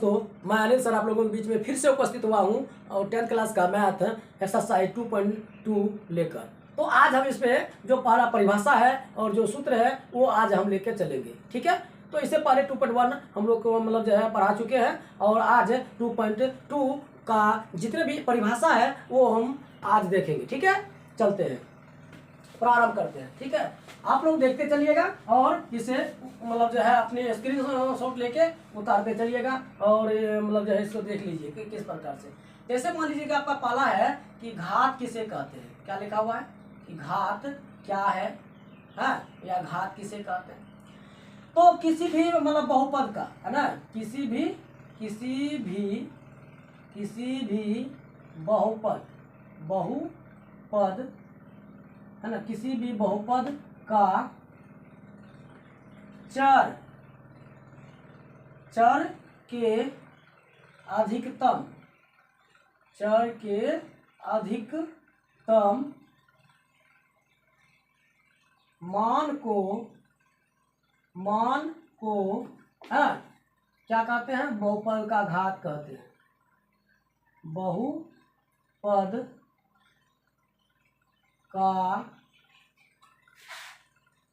दोस्तों, मैं अनिल सर आप लोगों के बीच में फिर से उपस्थित हुआ हूं और 10th क्लास का मैथ एक्सरसाइज 2.2 लेकर। तो आज हम इसमें जो पहला परिभाषा है और जो सूत्र है वो आज हम लेकर चलेंगे, ठीक है। तो इससे पहले 2.1 हम लोग को मतलब जो है पढ़ा चुके हैं और आज 2.2 का जितने भी परिभाषा है वो हम आज देखेंगे, ठीक है। चलते हैं, प्रारंभ करते हैं, ठीक है। आप लोग देखते चलिएगा और इसे मतलब जो है अपने स्क्रीन शॉट लेके उतारते चलिएगा और मतलब जो है इसको देख लीजिए कि किस प्रकार से। जैसे मान लीजिए कि आपका पाला है कि घात किसे कहते हैं, क्या लिखा हुआ है कि घात क्या है, हाँ, या घात किसे कहते हैं। तो किसी भी मतलब बहुपद का है ना, किसी भी बहुपद है ना, किसी भी बहुपद का चर के अधिकतम मान को क्या कहते हैं, बहुपद का घात कहते हैं। बहुपद का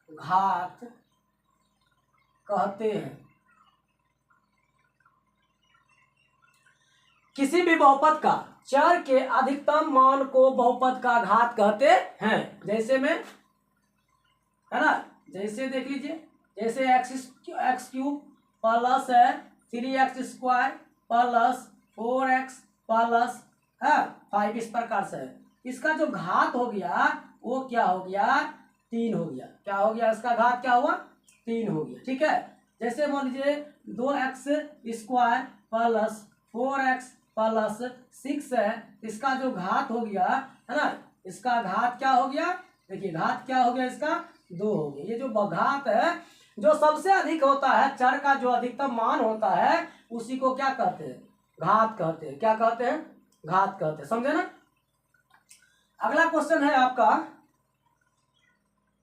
घात कहते हैं। किसी भी बहुपद का चर के अधिकतम मान को बहुपद का घात कहते हैं। जैसे में है ना, जैसे देख लीजिए, जैसे x cube plus 3x² plus 4x plus 5 इस प्रकार से है। इसका जो घात हो गया वो क्या हो गया, 3 हो गया। क्या हो गया, इसका घात क्या हुआ, 3 हो गया, ठीक है। जैसे मान लीजिए 2x² प्लस 4x प्लस 6 है, इसका जो घात हो गया है ना, इसका घात क्या हो गया, देखिए घात क्या हो गया, इसका 2 हो गया। ये जो घात है जो सबसे अधिक होता है, चर का जो अधिकतम मान होता है उसी को क्या कहते हैं, घात कहते हैं। क्या कहते हैं, घात कहते हैं, समझे ना। अगला क्वेश्चन है आपका,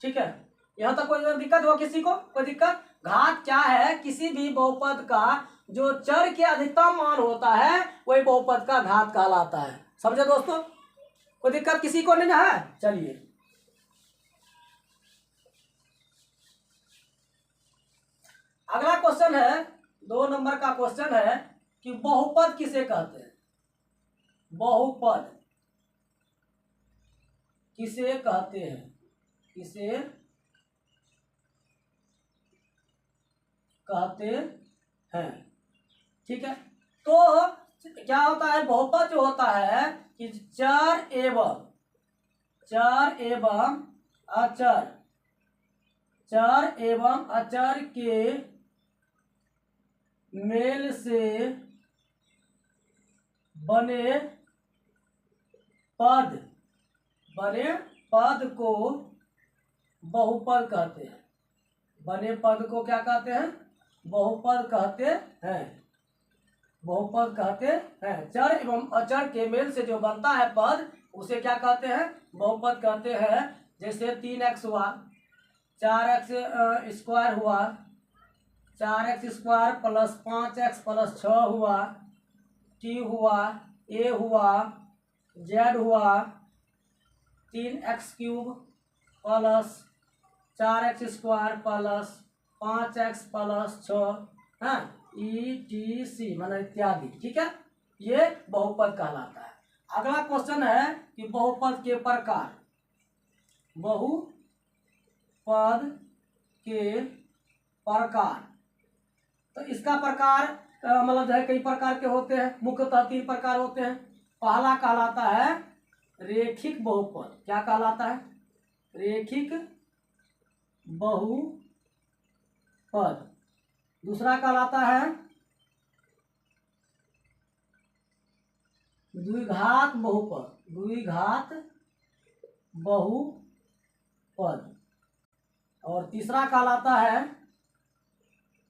ठीक है। यहां तक कोई दिक्कत हो, किसी को कोई दिक्कत। घात क्या है, किसी भी बहुपद का जो चर के अधिकतम मान होता है वही बहुपद का घात कहलाता है। समझे दोस्तों, कोई दिक्कत किसी को नहीं है। चलिए अगला क्वेश्चन है, 2 नंबर का क्वेश्चन है कि बहुपद किसे कहते हैं। बहुपद किसे कहते हैं, किसे कहते हैं, ठीक है। तो क्या होता है, बहुपद जो होता है कि चर एवं अचर के मेल से बने पद को बहुपद कहते हैं। बने पद को क्या कहते हैं, बहुपद कहते हैं। बहुपद कहते हैं। चर एवं अचर के मेल से जो बनता है पद उसे क्या कहते हैं, बहुपद कहते हैं। जैसे 3x हुआ, 4x² हुआ, 4x² प्लस 5x प्लस 6 हुआ, t हुआ, a हुआ, z हुआ, 3x³ plus 4x² plus 5x plus 6 etc माना इत्यादि, ठीक है। ये बहुपद कहलाता है। अगला क्वेश्चन है कि बहुपद के प्रकार। बहुपद के प्रकार, तो इसका प्रकार मतलब जो है कई प्रकार के होते हैं। मुख्यतः 3 प्रकार होते हैं। पहला कहलाता है रेखिक बहुपद। क्या कहलाता है, रेखिक बहुपद। दूसरा कहलाता है द्विघात बहुपद। द्विघात बहुपद। और तीसरा कहलाता है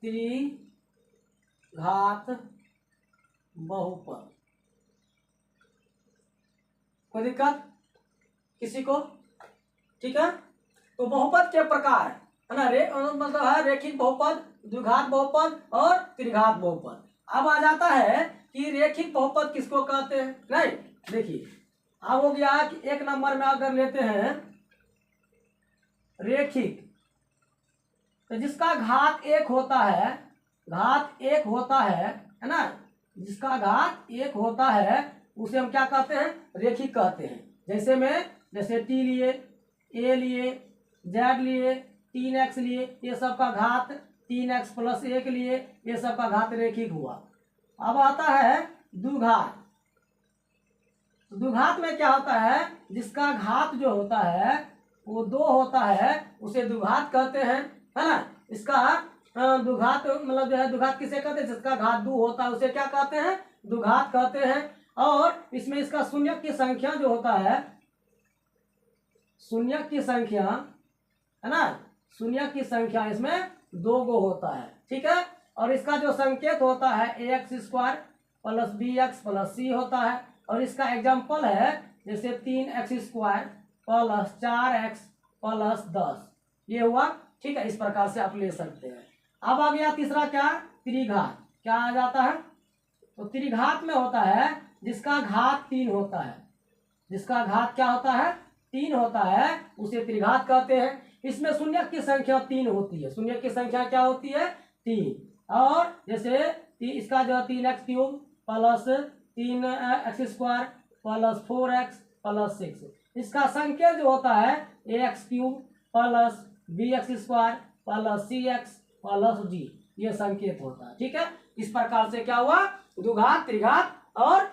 त्रिघात बहुपद। कोई दिक्कत किसी को, ठीक है। तो बहुपद के प्रकार है ना, मतलब है रेखिक बहुपद, द्विघात बहुपद और त्रिघात बहुपद। अब आ जाता है कि रेखिक बहुपद किसको कहते हैं। नहीं, देखिए अब हो गया कि एक नंबर में अगर लेते हैं रेखिक, तो जिसका घात एक होता है, घात एक होता है ना, जिसका घात एक होता है उसे हम क्या कहते हैं, रेखिक कहते हैं। जैसे टी लिए, ए लिए, जेड लिए, 3x लिए, ये सब का घात 3x प्लस 1 लिए, ये सब का घात रेखिक हुआ। अब आता है द्विघात। तो द्विघात में क्या होता है, जिसका घात जो होता है वो 2 होता है उसे द्विघात कहते हैं, है ना। इसका द्विघात मतलब जो है, द्विघात किसे कहते हैं, जिसका घात 2 होता है उसे क्या कहते हैं, द्विघात कहते हैं। और इसमें इसका शून्यक की संख्या जो होता है, शून्यक की संख्या है ना, शून्यक की संख्या इसमें 2 गो होता है, ठीक है। और इसका जो संकेत होता है ax² plus bx plus c होता है। और इसका एग्जाम्पल है जैसे 3x² प्लस 4x प्लस 10, ये हुआ, ठीक है। इस प्रकार से आप ले सकते हैं। अब आ गया तीसरा क्या, त्रिघात। क्या आ जाता है, तो त्रिघात में होता है जिसका घात 3 होता है, जिसका घात क्या होता है, 3 होता है, उसे त्रिघात कहते हैं। इसमें शून्यक की संख्या 3 होती है, शून्यक की संख्या क्या होती है, 3। और जैसे इसका जो है 3x³ plus 3x² plus 4x plus 6, इसका संकेत जो होता है ax³ plus bx² plus cx plus d, ये संकेत होता है, ठीक है। इस प्रकार से क्या हुआ, द्विघात, त्रिघात और